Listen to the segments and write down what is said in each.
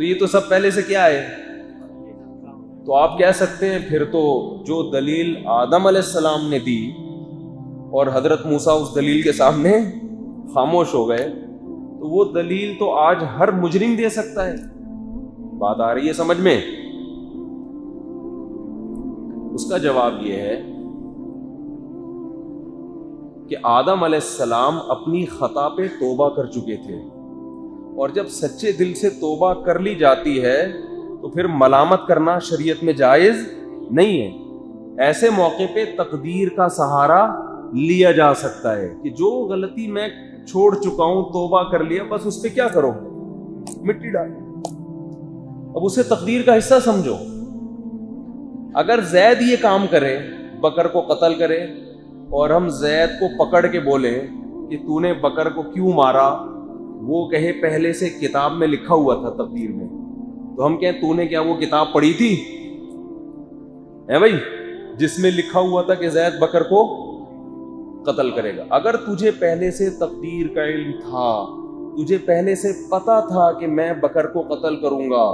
تو یہ تو سب پہلے سے کیا ہے. تو آپ کہہ سکتے ہیں پھر تو جو دلیل آدم علیہ السلام نے دی اور حضرت موسیٰ اس دلیل کے سامنے خاموش ہو گئے, تو وہ دلیل تو آج ہر مجرم دے سکتا ہے. بات آ رہی ہے سمجھ میں؟ اس کا جواب یہ ہے کہ آدم علیہ السلام اپنی خطا پہ توبہ کر چکے تھے, اور جب سچے دل سے توبہ کر لی جاتی ہے تو پھر ملامت کرنا شریعت میں جائز نہیں ہے. ایسے موقع پہ تقدیر کا سہارا لیا جا سکتا ہے کہ جو غلطی میں چھوڑ چکا ہوں, توبہ کر لیا, بس اس پہ کیا کرو, مٹی ڈالو, اب اسے تقدیر کا حصہ سمجھو. اگر زید یہ کام کرے, بکر کو قتل کرے, اور ہم زید کو پکڑ کے بولے کہ تو نے بکر کو کیوں مارا, وہ کہے پہلے سے کتاب میں لکھا ہوا تھا تقدیر میں, تو ہم کہیں تو نے کیا وہ کتاب پڑھی تھی ہے بھائی, جس میں لکھا ہوا تھا کہ زید بکر کو قتل کرے گا. اگر تجھے پہلے سے تقدیر کا علم تھا, تجھے پہلے سے پتا تھا کہ میں بکر کو قتل کروں گا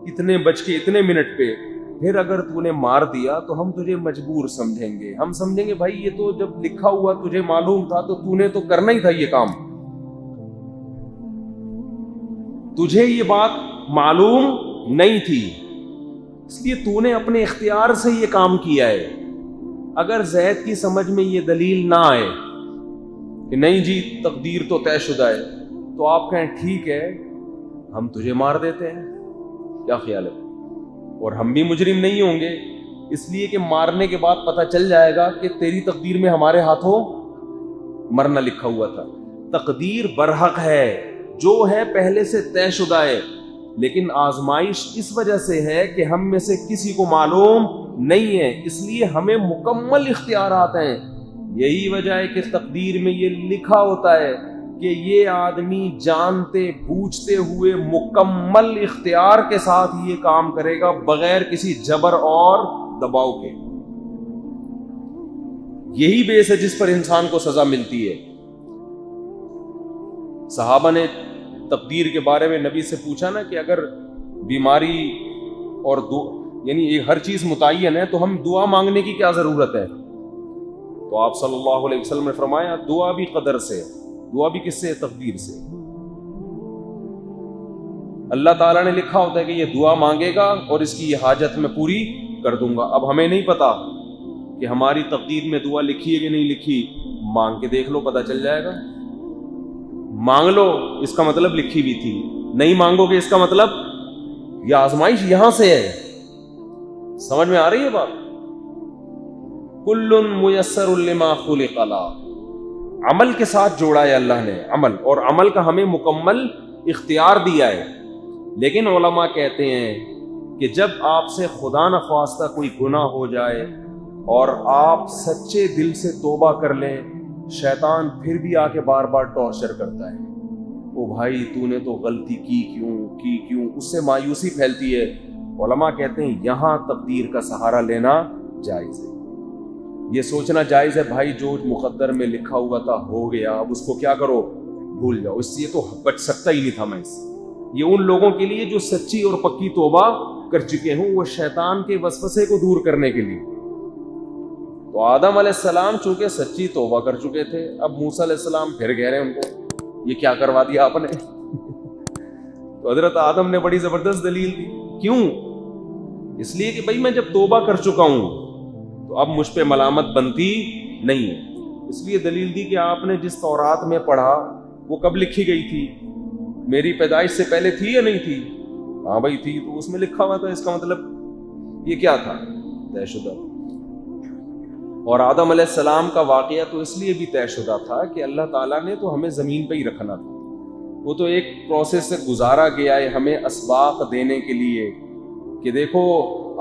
اتنے بج کے اتنے منٹ پہ, پھر اگر تو نے مار دیا تو ہم تجھے مجبور سمجھیں گے. ہم سمجھیں گے بھائی یہ تو جب لکھا ہوا تجھے معلوم تھا تو نے تو کرنا ہی تھا یہ کام, تجھے یہ بات معلوم نہیں تھی, اس لیے تو نے اپنے اختیار سے یہ کام کیا ہے. اگر زید کی سمجھ میں یہ دلیل نہ آئے کہ نہیں جی تقدیر تو طے شدہ ہے, تو آپ کہیں ٹھیک ہے ہم تجھے مار دیتے ہیں, کیا خیال ہے؟ اور ہم بھی مجرم نہیں ہوں گے, اس لیے کہ مارنے کے بعد پتہ چل جائے گا کہ تیری تقدیر میں ہمارے ہاتھوں مرنا لکھا ہوا تھا. تقدیر برحق ہے, جو ہے پہلے سے طے شدہ ہے, لیکن آزمائش اس وجہ سے ہے کہ ہم میں سے کسی کو معلوم نہیں ہے, اس لیے ہمیں مکمل اختیارات ہیں. یہی وجہ ہے کہ تقدیر میں یہ لکھا ہوتا ہے کہ یہ آدمی جانتے بوجھتے ہوئے مکمل اختیار کے ساتھ یہ کام کرے گا بغیر کسی جبر اور دباؤ کے. یہی بیس ہے جس پر انسان کو سزا ملتی ہے. صحابہ نے تقدیر کے بارے میں نبی سے پوچھا نا کہ اگر بیماری اور یعنی یہ ہر چیز متعین ہے تو ہم دعا مانگنے کی کیا ضرورت ہے؟ تو آپ صلی اللہ علیہ وسلم نے فرمایا دعا بھی قدر سے, دعا بھی کس سے؟ تقدیر سے. اللہ تعالیٰ نے لکھا ہوتا ہے کہ یہ دعا مانگے گا اور اس کی یہ حاجت میں پوری کر دوں گا. اب ہمیں نہیں پتا کہ ہماری تقدیر میں دعا لکھی ہے کہ نہیں لکھی, مانگ کے دیکھ لو پتہ چل جائے گا. مانگ لو اس کا مطلب لکھی ہوئی تھی, نہیں مانگو گے اس کا مطلب یہ آزمائش یہاں سے ہے. سمجھ میں آ رہی ہے بات؟ کل میسر لما خلق له, عمل کے ساتھ جوڑا ہے اللہ نے عمل, اور عمل کا ہمیں مکمل اختیار دیا ہے. لیکن علماء کہتے ہیں کہ جب آپ سے خدا نخواستہ کوئی گناہ ہو جائے اور آپ سچے دل سے توبہ کر لیں, شیطان پھر بھی آ کے بار بار ٹارچر کرتا ہے, او بھائی تو نے تو غلطی کی کیوں, اس سے مایوسی پھیلتی ہے. علماء کہتے ہیں یہاں تقدیر کا سہارا لینا جائز ہے. یہ سوچنا جائز ہے بھائی جو مقدر میں لکھا ہوا تھا ہو گیا, اب اس کو کیا کرو, بھول جاؤ, اس سے تو بچ سکتا ہی نہیں تھا میں اس. یہ ان لوگوں کے لیے جو سچی اور پکی توبہ کر چکے ہوں, وہ شیطان کے وسوسے کو دور کرنے کے لیے. تو آدم علیہ السلام چونکہ سچی توبہ کر چکے تھے, اب موسیٰ علیہ السلام پھر کہہ رہے ہیں ان کو یہ کیا کروا دیا آپ نے. تو حضرت آدم نے بڑی زبردست دلیل دی. کیوں؟ اس لیے کہ بھائی میں جب توبہ کر چکا ہوں تو اب مجھ پہ ملامت بنتی نہیں ہے. اس لیے دلیل دی کہ آپ نے جس تورات میں پڑھا وہ کب لکھی گئی تھی؟ میری پیدائش سے پہلے تھی یا نہیں تھی؟ ہاں بھائی تھی, تو اس میں لکھا ہوا تھا, اس کا مطلب یہ کیا تھا؟ طے شدہ. اور آدم علیہ السلام کا واقعہ تو اس لیے بھی طے شدہ تھا کہ اللہ تعالیٰ نے تو ہمیں زمین پہ ہی رکھنا تھا. وہ تو ایک پروسیس سے گزارا گیا ہے ہمیں اسباق دینے کے لیے کہ دیکھو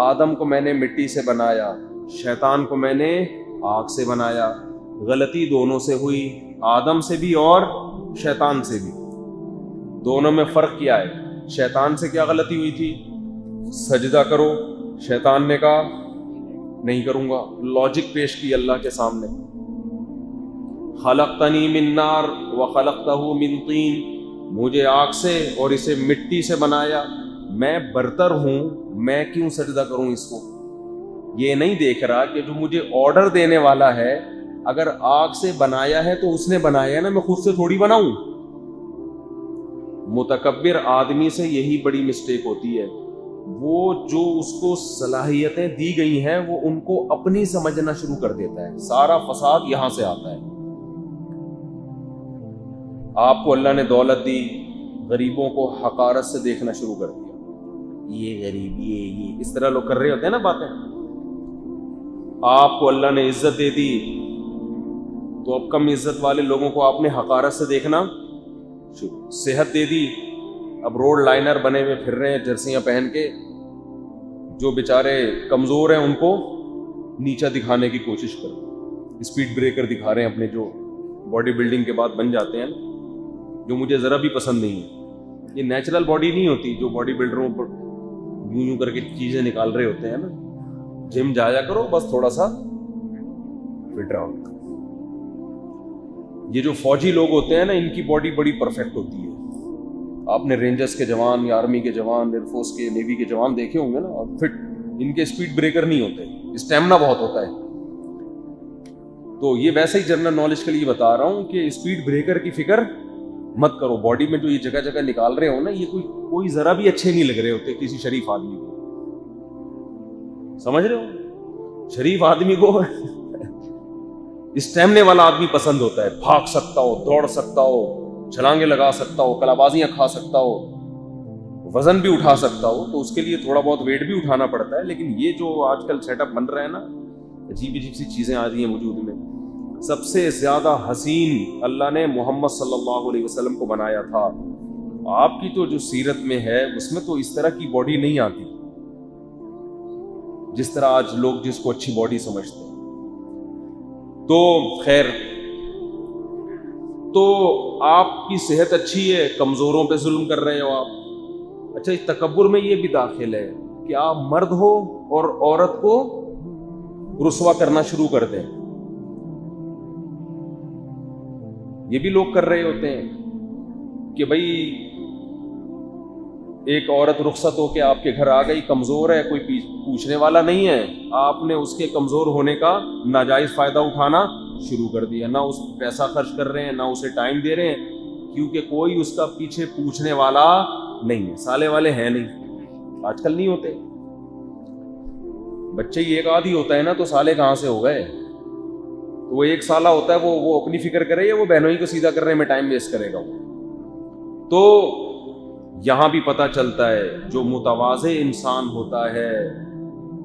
آدم کو میں نے مٹی سے بنایا, شیطان کو میں نے آگ سے بنایا, غلطی دونوں سے ہوئی, آدم سے بھی اور شیطان سے بھی. دونوں میں فرق کیا ہے؟ شیطان سے کیا غلطی ہوئی تھی؟ سجدہ کرو, شیطان نے کہا نہیں کروں گا, لاجک پیش کی اللہ کے سامنے. خلقتنی من نار وخلقتہ من طین, مجھے آگ سے اور اسے مٹی سے بنایا, میں برتر ہوں، میں کیوں سجدہ کروں اس کو؟ یہ نہیں دیکھ رہا کہ جو مجھے آرڈر دینے والا ہے اگر آگ سے بنایا ہے تو اس نے بنایا ہے نا، میں خود سے تھوڑی بناؤں۔ متکبر آدمی سے یہی بڑی مسٹیک ہوتی ہے، وہ جو اس کو صلاحیتیں دی گئی ہیں وہ ان کو اپنی سمجھنا شروع کر دیتا ہے۔ سارا فساد یہاں سے آتا ہے۔ آپ کو اللہ نے دولت دی، غریبوں کو حقارت سے دیکھنا شروع کر دیا، یہ غریب، یہ اس طرح لوگ کر رہے ہوتے ہیں نا باتیں۔ آپ کو اللہ نے عزت دے دی تو اب کم عزت والے لوگوں کو آپ نے حقارت سے دیکھنا شروع۔ صحت دے دی، اب روڈ لائنر بنے ہوئے پھر رہے ہیں جرسیاں پہن کے، جو بیچارے کمزور ہیں ان کو نیچا دکھانے کی کوشش کر، اسپیڈ بریکر دکھا رہے ہیں اپنے، جو باڈی بلڈنگ کے بعد بن جاتے ہیں، جو مجھے ذرا بھی پسند نہیں ہے۔ یہ نیچرل باڈی نہیں ہوتی جو باڈی بلڈروں پر یوں یوں کر کے چیزیں نکال رہے ہوتے ہیں نا۔ جم جایا کرو، بس تھوڑا سا فٹ رہو۔ یہ جو فوجی لوگ ہوتے ہیں نا، ان کی باڈی بڑی پرفیکٹ ہوتی ہے۔ آپ نے رینجرز کے جوان یا آرمی کے جوان، ایئر فورس کے، نیوی کے جوان دیکھے ہوں گے نا، اور فٹ، ان کے اسپیڈ بریکر نہیں ہوتے، اسٹیمنا بہت ہوتا ہے۔ تو یہ ویسے ہی جنرل نالج کے لیے بتا رہا ہوں کہ اسپیڈ بریکر کی فکر مت کرو۔ باڈی میں جو یہ جگہ جگہ نکال رہے ہو نا، یہ کوئی ذرا بھی اچھے نہیں لگ رہے ہوتے کسی شریف آدمی کو، سمجھ رہے ہو؟ شریف آدمی کو اسٹیمنے والا آدمی پسند ہوتا ہے، بھاگ سکتا ہو، دوڑ سکتا ہو، چھلانگیں لگا سکتا ہو، کلابازیاں کھا سکتا ہو، وزن بھی اٹھا سکتا ہو۔ تو اس کے لیے تھوڑا بہت ویٹ بھی اٹھانا پڑتا ہے۔ لیکن یہ جو آج کل سیٹ اپ بن رہا ہے نا، عجیب عجیب سی چیزیں آ رہی ہیں وجود میں۔ سب سے زیادہ حسین اللہ نے محمد صلی اللہ علیہ وسلم کو بنایا تھا۔ آپ کی تو جو سیرت میں ہے اس میں تو اس طرح کی باڈی نہیں آتی جس طرح آج لوگ جس کو اچھی باڈی سمجھتے ہیں۔ تو خیر، تو آپ کی صحت اچھی ہے، کمزوروں پہ ظلم کر رہے ہو آپ۔ اچھا، اس تکبر میں یہ بھی داخل ہے کہ آپ مرد ہو اور عورت کو رسوا کرنا شروع کر دیں۔ یہ بھی لوگ کر رہے ہوتے ہیں کہ بھائی ایک عورت رخصت ہو کے آپ کے گھر آ گئی، کمزور ہے، کوئی پوچھنے والا نہیں ہے، آپ نے اس کے کمزور ہونے کا ناجائز فائدہ اٹھانا شروع کر دیا۔ نہ اس پیسہ خرچ کر رہے ہیں، نہ اسے ٹائم دے رہے ہیں، کیونکہ کوئی اس کا پیچھے پوچھنے والا نہیں ہے، سالے والے ہیں نہیں، آج کل نہیں ہوتے۔ بچے ہی ایک آدھی ہوتا ہے نا، تو سالے کہاں سے ہو گئے؟ وہ ایک سالہ ہوتا ہے، وہ اپنی فکر کرے یا وہ بہنوں ہی کو سیدھا کرنے میں ٹائم ویسٹ کرے گا؟ تو یہاں بھی پتہ چلتا ہے جو متواضع انسان ہوتا ہے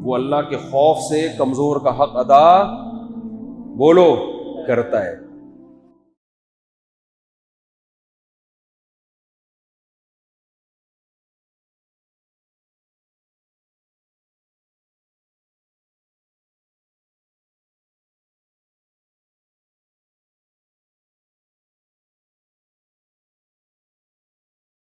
وہ اللہ کے خوف سے کمزور کا حق ادا بولو کرتا ہے۔